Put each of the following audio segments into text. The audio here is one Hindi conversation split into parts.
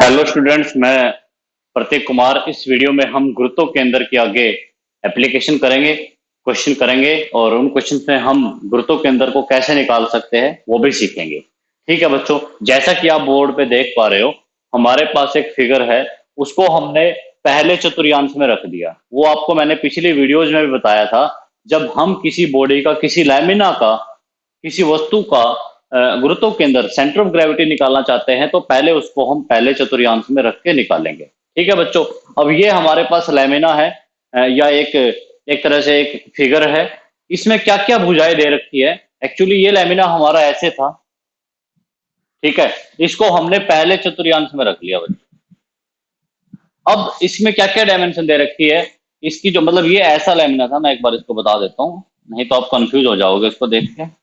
हेलो स्टूडेंट्स, मैं प्रतीक कुमार। इस वीडियो में हम गुरुत्व केंद्र के आगे एप्लीकेशन करेंगे, क्वेश्चन करेंगे और उन क्वेश्चन में हम गुरुत्व केंद्र को कैसे निकाल सकते हैं वो भी सीखेंगे। ठीक है बच्चों, जैसा कि आप बोर्ड पे देख पा रहे हो, हमारे पास एक फिगर है, उसको हमने पहले चतुर्थांश में रख दिया। वो आपको मैंने पिछली वीडियोज में भी बताया था। जब हम किसी बॉडी का, किसी लैमिना का, किसी वस्तु का गुरुत्व केंद्र, सेंटर ऑफ ग्रेविटी निकालना चाहते हैं तो पहले उसको हम पहले चतुर्थांश में रख के निकालेंगे। ठीक है बच्चों, अब ये हमारे पास लैमिना है, या एक एक तरह से एक फिगर है। इसमें क्या क्या भुजाएं दे रखी है। एक्चुअली ये लैमिना हमारा ऐसे था, ठीक है। इसको हमने पहले चतुर्थांश में रख लिया बच्चों। अब इसमें क्या क्या डायमेंशन दे रखी है इसकी, जो मतलब ये ऐसा लैमिना था, मैं एक बार इसको बता देता हूँ, नहीं तो आप कंफ्यूज हो जाओगे इसको देख के।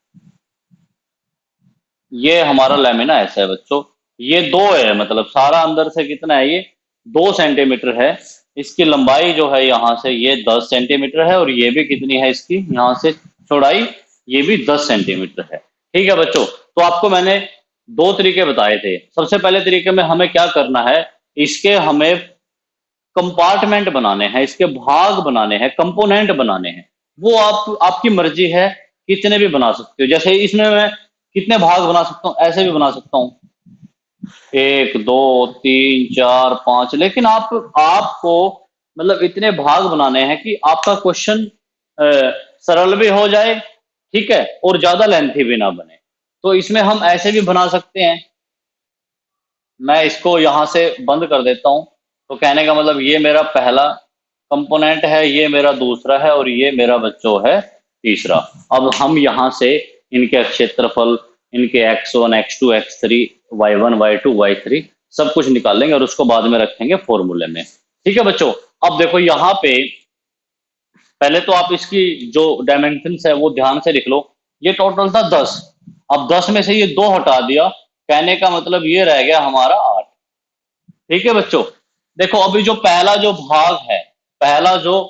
ये हमारा लैमिना ऐसा है बच्चों, ये दो है, मतलब सारा अंदर से कितना है, ये 2 सेंटीमीटर है। इसकी लंबाई जो है यहाँ से ये 10 सेंटीमीटर है, और ये भी कितनी है इसकी, यहाँ से चौड़ाई ये भी 10 सेंटीमीटर है। ठीक है बच्चों, तो आपको मैंने दो तरीके बताए थे। सबसे पहले तरीके में हमें क्या करना है, इसके हमें कंपार्टमेंट बनाने हैं, इसके भाग बनाने हैं, कंपोनेंट बनाने हैं। वो आपकी मर्जी है, कितने भी बना सकते हो। जैसे इसमें मैं कितने भाग बना सकता हूँ, ऐसे भी बना सकता हूँ, 1 2 3 4 5, लेकिन आपको मतलब इतने भाग बनाने हैं कि आपका क्वेश्चन सरल भी हो जाए, ठीक है, और ज्यादा लेंथी भी ना बने। तो इसमें हम ऐसे भी बना सकते हैं। मैं इसको यहां से बंद कर देता हूं। तो कहने का मतलब, ये मेरा पहला कंपोनेंट है, ये मेरा दूसरा है, और ये मेरा बच्चों है तीसरा। अब हम यहां से इनके क्षेत्रफल, इनके x1 x2 x3 y1 y2 y3 सब कुछ निकालेंगे और उसको बाद में रखेंगे फॉर्मूले में। ठीक है बच्चों, अब देखो यहाँ पे पहले तो आप इसकी जो डायमेंशन है वो ध्यान से लिख लो। ये टोटल था 10। अब 10 में से ये 2 हटा दिया, कहने का मतलब ये रह गया हमारा 8। ठीक है बच्चों, देखो अभी जो पहला जो भाग है, पहला जो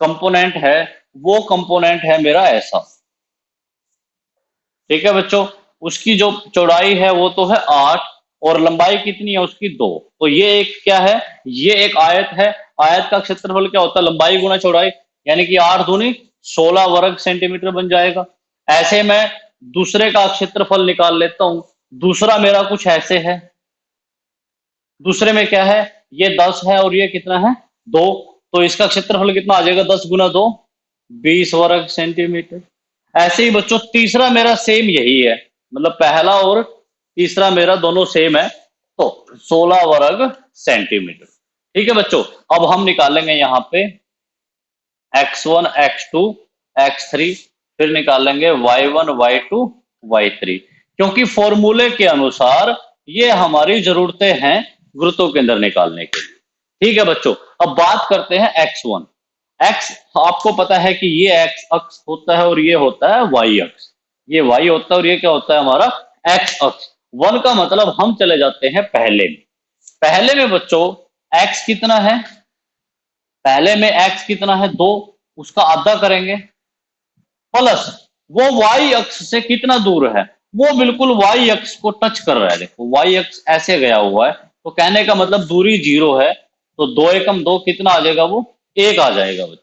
कंपोनेंट है, वो कंपोनेंट है मेरा ऐसा। ठीक है बच्चों, उसकी जो चौड़ाई है वो तो है 8, और लंबाई कितनी है उसकी 2। तो ये एक क्या है, ये एक आयत है। आयत का क्षेत्रफल क्या होता है, लंबाई गुना चौड़ाई, यानी कि 8 दूनी 16 वर्ग सेंटीमीटर बन जाएगा। ऐसे मैं दूसरे का क्षेत्रफल निकाल लेता हूं। दूसरा मेरा कुछ ऐसे है। दूसरे में क्या है, ये 10 है और ये कितना है 2। तो इसका क्षेत्रफल कितना आ जाएगा, 10 गुना 2 20 वर्ग सेंटीमीटर। ऐसे ही बच्चों तीसरा मेरा सेम यही है, मतलब पहला और तीसरा मेरा दोनों सेम है, तो 16 वर्ग सेंटीमीटर। ठीक है बच्चों, अब हम निकालेंगे यहाँ पे x1 x2 x3, फिर निकालेंगे y1 y2 y3, क्योंकि फॉर्मूले के अनुसार ये हमारी जरूरतें हैं गुरुत्व केंद्र निकालने के लिए। ठीक है बच्चों, अब बात करते हैं x1। x आपको पता है कि ये x अक्ष होता है और ये होता है y अक्ष। ये y होता है और ये क्या होता है हमारा x अक्ष। 1 का मतलब हम चले जाते हैं पहले में। पहले में बच्चों x कितना है, पहले में x कितना है 2, उसका आधा करेंगे, प्लस वो y अक्ष से कितना दूर है, वो बिल्कुल y अक्ष को टच कर रहा है। देखो y अक्ष ऐसे गया हुआ है, तो कहने का मतलब दूरी 0 है। तो 2 एकम 2 कितना आ जाएगा, वो 1 आ जाएगा बच्चों।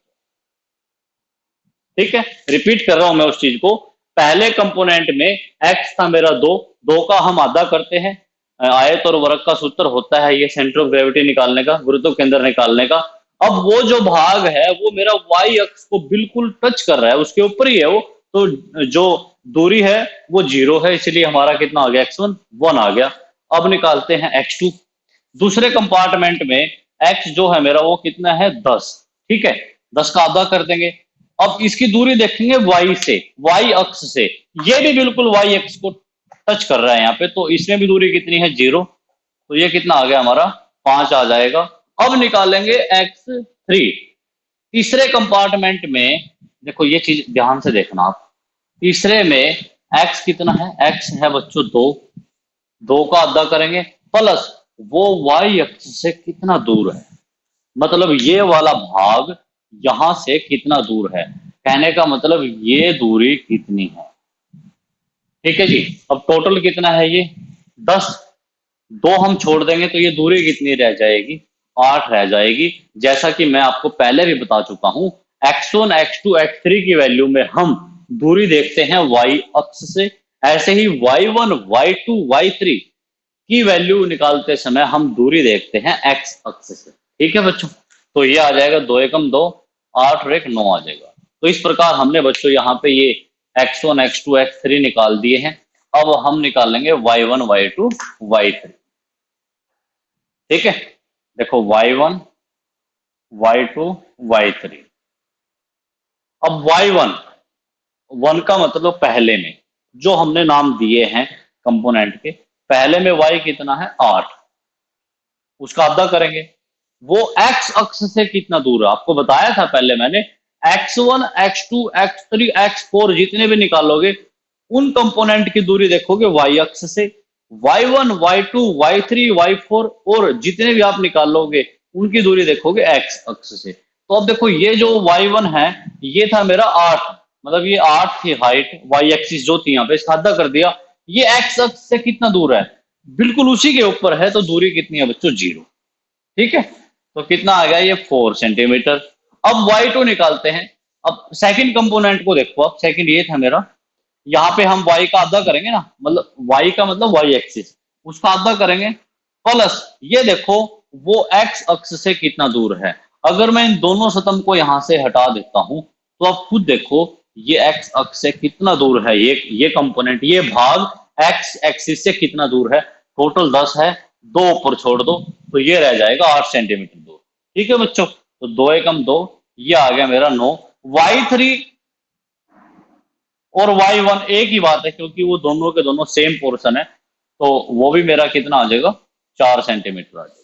ठीक है, रिपीट कर रहा हूं मैं उस चीज को। पहले कंपोनेंट में x था मेरा 2, 2 का हम आधा करते हैं। आयत और वर्ग का सूत्र होता है ये सेंटर ऑफ ग्रेविटी निकालने का, गुरुत्व केंद्र निकालने का। अब वो जो भाग है वो मेरा y अक्ष को बिल्कुल टच कर रहा है, उसके ऊपर ही है वो। तो जो दूरी है वो 0 है, इसलिए हमारा कितना आ गया, x1 1 आ गया। अब निकालते हैं x2। दूसरे कंपार्टमेंट में x जो है मेरा वो कितना है 10। ठीक है, 10 का आधा कर देंगे। अब इसकी दूरी देखेंगे y से, y अक्ष से, ये भी बिल्कुल y अक्ष को टच कर रहा है यहाँ पे, तो इसमें भी दूरी कितनी है 0। तो ये कितना आ गया हमारा 5 आ जाएगा। अब निकालेंगे x3। तीसरे कंपार्टमेंट में देखो, ये चीज ध्यान से देखना आप। तीसरे में x कितना है, x है बच्चों 2, 2 का आधा करेंगे, प्लस वो y अक्ष से कितना दूर है, मतलब ये वाला भाग यहां से कितना दूर है, कहने का मतलब ये दूरी कितनी है। ठीक है जी, अब टोटल कितना है ये 10। दो हम छोड़ देंगे तो ये दूरी कितनी रह जाएगी, 8 रह जाएगी। जैसा कि मैं आपको पहले भी बता चुका हूं, x1 x2 x3 की वैल्यू में हम दूरी देखते हैं y अक्ष से, ऐसे ही y1 y2 y3 की वैल्यू निकालते समय हम दूरी देखते हैं x अक्ष से। ठीक है बच्चों, तो ये आ जाएगा 2 एकम 2, 8 और 1 9 आ जाएगा। तो इस प्रकार हमने बच्चों यहाँ पे ये x1 x2 x3 निकाल दिए हैं। अब हम निकालेंगे y1 y2 y3। ठीक है, देखो y1 y2 y3। अब y1 1 का मतलब पहले में जो हमने नाम दिए हैं कंपोनेंट के, पहले में y कितना है 8, उसका आधा करेंगे। वो x अक्ष से कितना दूर है आपको बताया था पहले मैंने, x1 x2 x3 x4 जितने भी निकालोगे उन कंपोनेंट की दूरी देखोगे y अक्ष से, y1 y2 y3 y4 और जितने भी आप निकालोगे उनकी दूरी देखोगे x अक्ष से। तो अब देखो ये जो y1 है ये था मेरा 8, मतलब ये 8 की हाइट y एक्सिस जो थी यहाँ पे इसका आधा कर दिया, ये x अक्ष से कितना दूर है, बिल्कुल उसी के ऊपर है, तो दूरी कितनी है बच्चों 0। ठीक है, तो कितना आ गया ये 4 सेंटीमीटर। अब y2 निकालते हैं। अब सेकंड कंपोनेंट को देखो, अब सेकंड ये था मेरा, यहाँ पे हम y का आधा करेंगे ना, मतलब y का मतलब y एक्सिस, उसका आधा करेंगे प्लस ये देखो वो x अक्ष से कितना दूर है। अगर मैं इन दोनों सतम को यहाँ से हटा देता हूं तो आप खुद देखो ये x अक्ष से कितना दूर है, ये कंपोनेंट, ये भाग x एक्सिस से कितना दूर है, टोटल 10 है, दो ऊपर छोड़ दो तो ये रह जाएगा 8 सेंटीमीटर दूर। ठीक है बच्चों, तो 2 एकम 2, ये आ गया मेरा 9। y3 और y1 एक ही बात है क्योंकि वो दोनों के दोनों सेम पोर्शन है, तो वो भी मेरा कितना आ जाएगा 4 सेंटीमीटर आ जाएगा।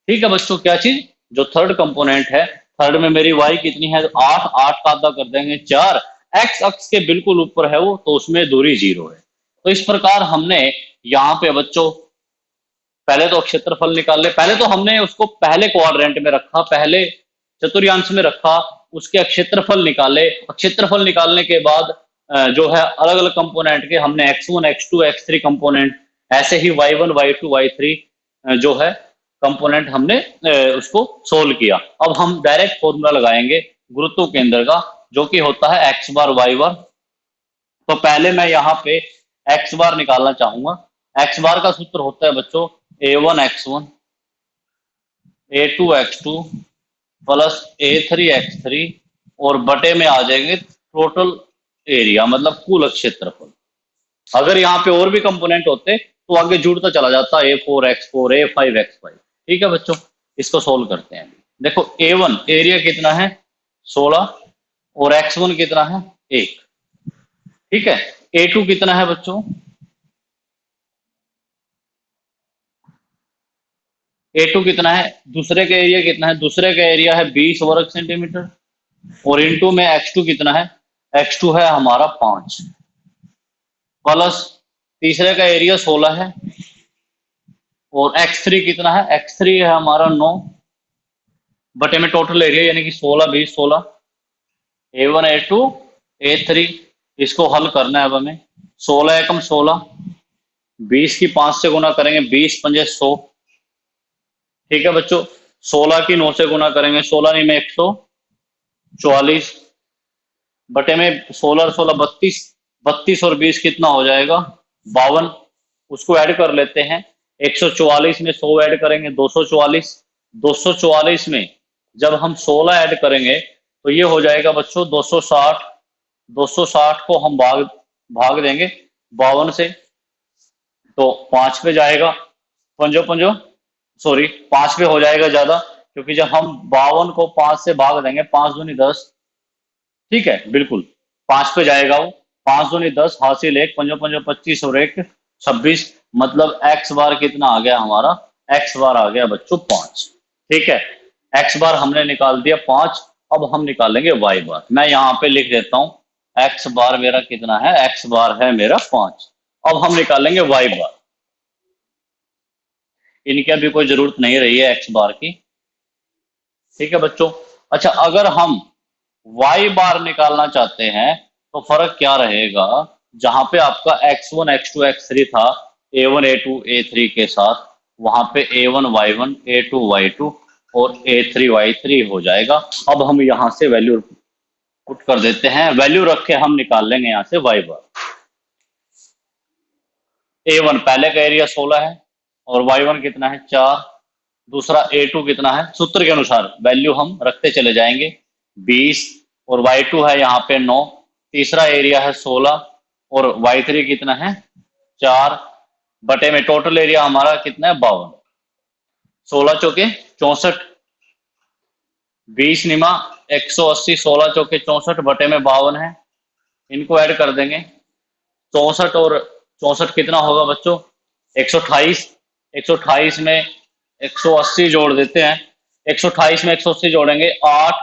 ठीक है बच्चों, क्या चीज, जो थर्ड कंपोनेंट है, थर्ड में मेरी y कितनी है 8, 8 का आधा कर देंगे 4, x अक्ष के बिल्कुल ऊपर है वो, तो उसमें दूरी 0 है। तो इस प्रकार हमने यहाँ पे बच्चों पहले तो क्षेत्रफल निकाल ले, पहले तो हमने उसको पहले क्वाड्रेंट में रखा, पहले चतुर्थांश में रखा, उसके क्षेत्रफल निकाले, क्षेत्रफल निकालने के बाद जो है अलग अलग कंपोनेंट के हमने x1 x2 x3 कंपोनेंट, ऐसे ही y1 y2 y3 जो है कंपोनेंट हमने उसको सोल्व किया। अब हम डायरेक्ट फॉर्मूला लगाएंगे गुरुत्व केंद्र का, जो कि होता है x बार y बार। तो पहले मैं यहाँ पे x बार निकालना चाहूंगा। x बार का सूत्र होता है बच्चों a1 x1 a2 x2 plus a3 x3 और बटे में आ जाएंगे टोटल एरिया, मतलब कुल क्षेत्रफल। अगर यहाँ पे और भी कंपोनेंट होते तो आगे जुड़ता चला जाता a4 x4 a5 x5। ठीक है बच्चों, इसको सोल्व करते हैं। देखो a1 एरिया कितना है 16 और x1 कितना है 1। ठीक है, a2 कितना है बच्चों, a2 कितना है, दूसरे का एरिया कितना है, दूसरे का एरिया है 20 वर्ग सेंटीमीटर, और इनटू में x2 कितना है, x2 है हमारा 5, प्लस तीसरे का एरिया 16 है, और x3 कितना है, x3 है हमारा 9, बटे में टोटल एरिया यानी कि 16 20 16, a1 a2 a3। इसको हल करना है अब हमें, 16 एकम 16, 20 की 5 से गुना करेंगे 20 पंजे 100। ठीक है बच्चों, 16 की 9 से गुना करेंगे 16 नहीं में 144, बटे में 16 और 16 32, 32 और 20 कितना हो जाएगा 52। उसको ऐड कर लेते हैं, 144 में 100 ऐड करेंगे 244, 244 में जब हम 16 ऐड करेंगे तो ये हो जाएगा बच्चों 260, 260 को हम भाग भाग देंगे 52 से, तो 5 पे जाएगा, पंजो पंजो सॉरी 5 पे हो जाएगा ज्यादा, क्योंकि जब हम 52 को 5 से भाग देंगे 5 दूनी 10। ठीक है, बिल्कुल 5 पे जाएगा वो, 5 दूनी 10 हासिल 1, पंजो पंजो 25 और 1 26, मतलब x बार कितना आ गया हमारा, x बार आ गया बच्चों 5। ठीक है, x बार हमने निकाल दिया 5। अब हम निकालेंगे y बार, मैं यहाँ पे लिख देता हूँ x बार मेरा कितना है, x बार है मेरा 5। अब हम निकालेंगे y बार, इनकी अभी कोई जरूरत नहीं रही है x बार की। ठीक है बच्चों, अच्छा अगर हम y बार निकालना चाहते हैं तो फर्क क्या रहेगा, जहां पे आपका x1 x2 x3 था a1 a2 a3 के साथ, वहां पे A1 Y1, A2 Y2 और A3 Y3 हो जाएगा। अब हम यहां से वैल्यू पुट कर देते हैं, वैल्यू रख के हम निकाल लेंगे यहां से Y बार। A1 पहले का एरिया 16 है और Y1 कितना है 4, दूसरा A2 कितना है, सूत्र के अनुसार वैल्यू हम रखते चले जाएंगे 20 और Y2 है यहाँ पे 9, तीसरा एरिया है 16 और Y3 कितना है 4 बटे में टोटल एरिया हमारा कितना है 52, 16 चौके 64, 20 निमा 180, 16 चौके 64 बटे में 52 है, इनको ऐड कर देंगे 64 और 64 कितना होगा बच्चों 128, 128 में 180 जोड़ देते हैं, 128 में 180 जोड़ेंगे 8,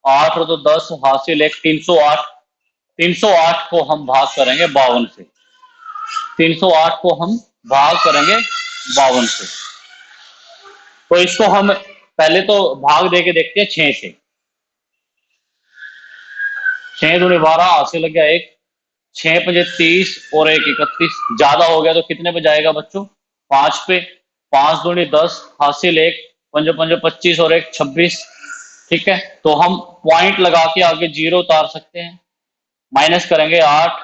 8 और तो 10 हासिल एक 308, 308 को हम भाग करेंगे 52 से, 308 को हम भाग करेंगे 52 से। तो इसको हम पहले तो भाग दे के देखते हैं 6 से, 6 दूनी 12 हासिल लग गया 1, 6 पंजे 30 और 1 31, ज्यादा हो गया तो कितने पे जाएगा बच्चों 5 पे, 5 दूनी 10 हासिल 1, पंजे पंजे 25 और 1 26, ठीक है। तो हम पॉइंट लगा के आगे 0 उतार सकते हैं, माइनस करेंगे 8,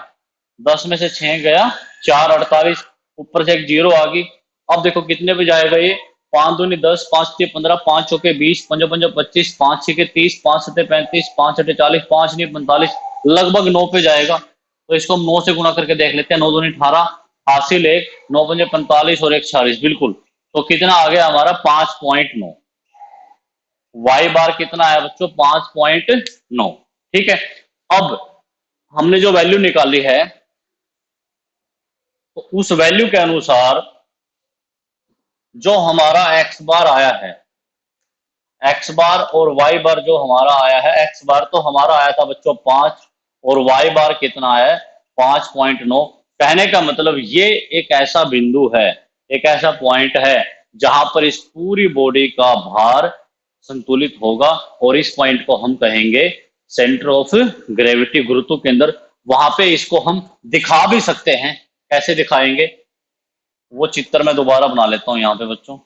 10 में से 6 गया 4 48, ऊपर से एक 0 आ गई। अब देखो कितने पे जाएगा ये 5 दूनी 10, 5 6 15, 5 चौके 20, पंजे पंजे 25, 5 6 30, 5 7 35, 5 8 40, 5 9 45, लगभग 9 पे जाएगा। तो इसको हम 9 से गुणा करके देख लेते हैं, 9 दूनी 18 हासिल 1, 9 पंजे 45 और 1 46, बिल्कुल। तो कितना आ गया हमारा 5.9, वाई बार कितना है बच्चों 5.9, ठीक है। अब हमने जो वैल्यू निकाली है तो उस वैल्यू के अनुसार जो हमारा एक्स बार आया है, एक्स बार और वाई बार जो हमारा आया है, एक्स बार तो हमारा आया था बच्चों 5 और वाई बार कितना है 5.9। कहने का मतलब ये एक ऐसा बिंदु है, एक ऐसा पॉइंट है जहां पर इस पूरी बॉडी का भार संतुलित होगा और इस पॉइंट को हम कहेंगे सेंटर ऑफ ग्रेविटी, गुरुत्व केंद्र। वहां पे इसको हम दिखा भी सकते हैं, कैसे दिखाएंगे वो चित्र मैं दोबारा बना लेता हूं यहाँ पे बच्चों।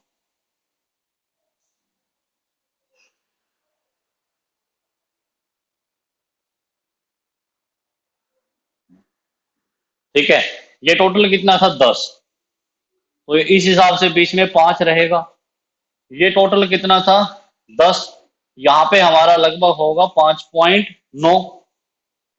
ठीक है, ये टोटल कितना था 10, तो इस हिसाब से बीच में 5 रहेगा। ये टोटल कितना था 10, यहाँ पे हमारा लगभग होगा 5.9,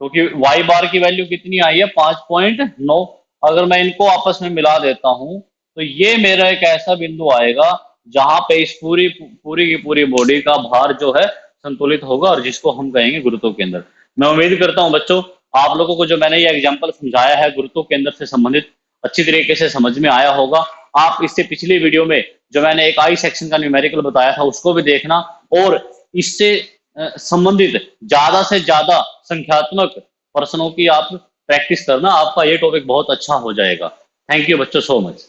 क्योंकि वाई बार की वैल्यू कितनी आई है 5.9। अगर मैं इनको आपस में मिला देता हूं तो ये मेरा एक ऐसा बिंदु आएगा जहां पे इस पूरी पूरी की पूरी बॉडी का भार जो है संतुलित होगा और जिसको हम कहेंगे गुरुत्व केंद्र। मैं उम्मीद करता हूं बच्चों आप लोगों को जो मैंने ये एग्जाम्पल समझाया है गुरुत्व केंद्र से संबंधित अच्छी तरीके से समझ में आया होगा। आप इससे पिछली वीडियो में जो मैंने एक आई सेक्शन का न्यूमेरिकल बताया था उसको भी देखना और इससे संबंधित ज्यादा से ज्यादा संख्यात्मक प्रश्नों की आप प्रैक्टिस करना, आपका ये टॉपिक बहुत अच्छा हो जाएगा। थैंक यू बच्चों सो मच।